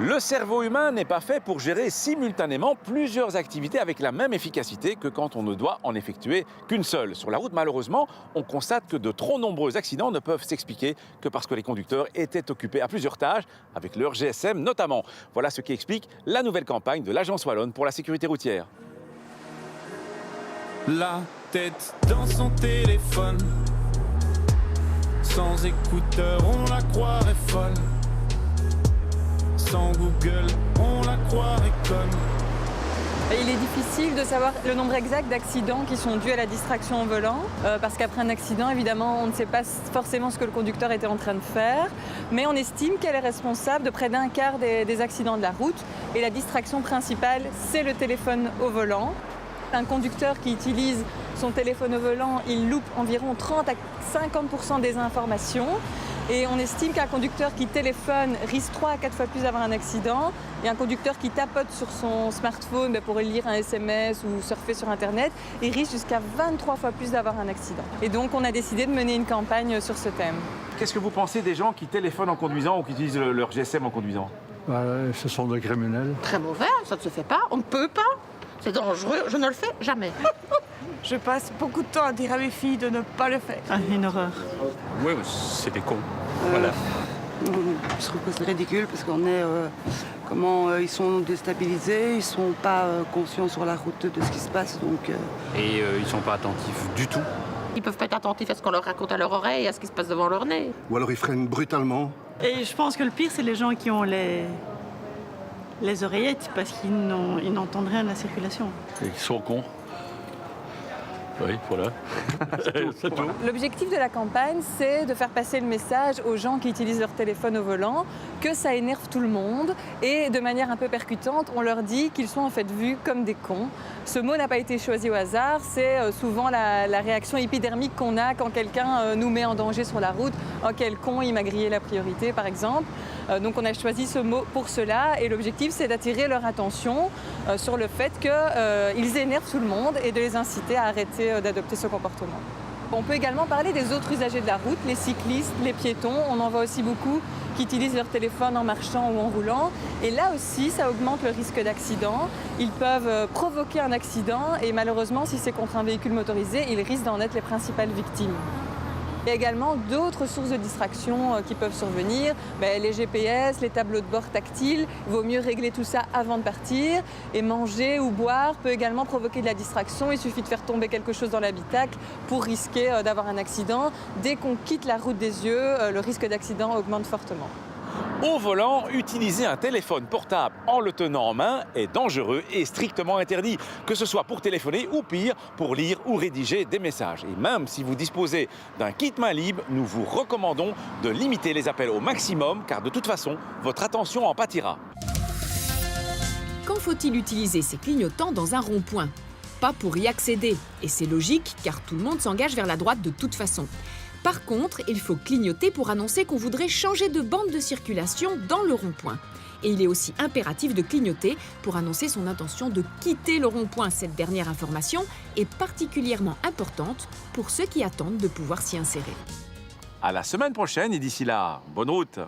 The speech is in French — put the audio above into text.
Le cerveau humain n'est pas fait pour gérer simultanément plusieurs activités avec la même efficacité que quand on ne doit en effectuer qu'une seule. Sur la route, malheureusement, on constate que de trop nombreux accidents ne peuvent s'expliquer que parce que les conducteurs étaient occupés à plusieurs tâches, avec leur GSM notamment. Voilà ce qui explique la nouvelle campagne de l'Agence wallonne pour la sécurité routière. La tête dans son téléphone, sans écouteurs, on la croirait folle. Sans Google, on la croirait conne. Il est difficile de savoir le nombre exact d'accidents qui sont dus à la distraction au volant, parce qu'après un accident, évidemment, on ne sait pas forcément ce que le conducteur était en train de faire, mais on estime qu'elle est responsable de près d'un quart des accidents de la route, et la distraction principale, c'est le téléphone au volant. Un conducteur qui utilise son téléphone au volant, il loupe environ 30 à 50% des informations. Et on estime qu'un conducteur qui téléphone risque 3 à 4 fois plus d'avoir un accident. Et un conducteur qui tapote sur son smartphone pour lire un SMS ou surfer sur Internet, il risque jusqu'à 23 fois plus d'avoir un accident. Et donc on a décidé de mener une campagne sur ce thème. Qu'est-ce que vous pensez des gens qui téléphonent en conduisant ou qui utilisent leur GSM en conduisant? Ce sont des criminels. Très mauvais, ça ne se fait pas, on ne peut pas. C'est dangereux, je ne le fais jamais. Je passe beaucoup de temps à dire à mes filles de ne pas le faire. Une horreur. Oui, c'est des cons. Voilà. Je trouve que c'est ridicule parce qu'on est... ils sont déstabilisés, ils sont pas conscients sur la route de ce qui se passe. Donc, Et ils sont pas attentifs du tout. Ils peuvent pas être attentifs à ce qu'on leur raconte à leur oreille, à ce qui se passe devant leur nez. Ou alors ils freinent brutalement. Et je pense que le pire, c'est les gens qui ont les oreillettes parce qu'ils n'entendent rien de la circulation. Ils sont cons. Oui, voilà. C'est tout. L'objectif de la campagne, c'est de faire passer le message aux gens qui utilisent leur téléphone au volant que ça énerve tout le monde et de manière un peu percutante, on leur dit qu'ils sont en fait vus comme des cons. Ce mot n'a pas été choisi au hasard, c'est souvent la réaction épidermique qu'on a quand quelqu'un nous met en danger sur la route. Oh quel con, il m'a grillé la priorité par exemple. Donc on a choisi ce mot pour cela et l'objectif c'est d'attirer leur attention sur le fait qu'ils énervent tout le monde et de les inciter à arrêter d'adopter ce comportement. On peut également parler des autres usagers de la route, les cyclistes, les piétons. On en voit aussi beaucoup qui utilisent leur téléphone en marchant ou en roulant. Et là aussi, ça augmente le risque d'accident. Ils peuvent provoquer un accident et malheureusement, si c'est contre un véhicule motorisé, ils risquent d'en être les principales victimes. Il y a également d'autres sources de distraction qui peuvent survenir. Les GPS, les tableaux de bord tactiles, il vaut mieux régler tout ça avant de partir. Et manger ou boire peut également provoquer de la distraction. Il suffit de faire tomber quelque chose dans l'habitacle pour risquer d'avoir un accident. Dès qu'on quitte la route des yeux, le risque d'accident augmente fortement. Au volant, utiliser un téléphone portable en le tenant en main est dangereux et strictement interdit, que ce soit pour téléphoner ou pire, pour lire ou rédiger des messages. Et même si vous disposez d'un kit main libre, nous vous recommandons de limiter les appels au maximum, car de toute façon, votre attention en pâtira. Quand faut-il utiliser ces clignotants dans un rond-point? Pas pour y accéder, et c'est logique car tout le monde s'engage vers la droite de toute façon. Par contre, il faut clignoter pour annoncer qu'on voudrait changer de bande de circulation dans le rond-point. Et il est aussi impératif de clignoter pour annoncer son intention de quitter le rond-point. Cette dernière information est particulièrement importante pour ceux qui attendent de pouvoir s'y insérer. À la semaine prochaine et d'ici là, bonne route!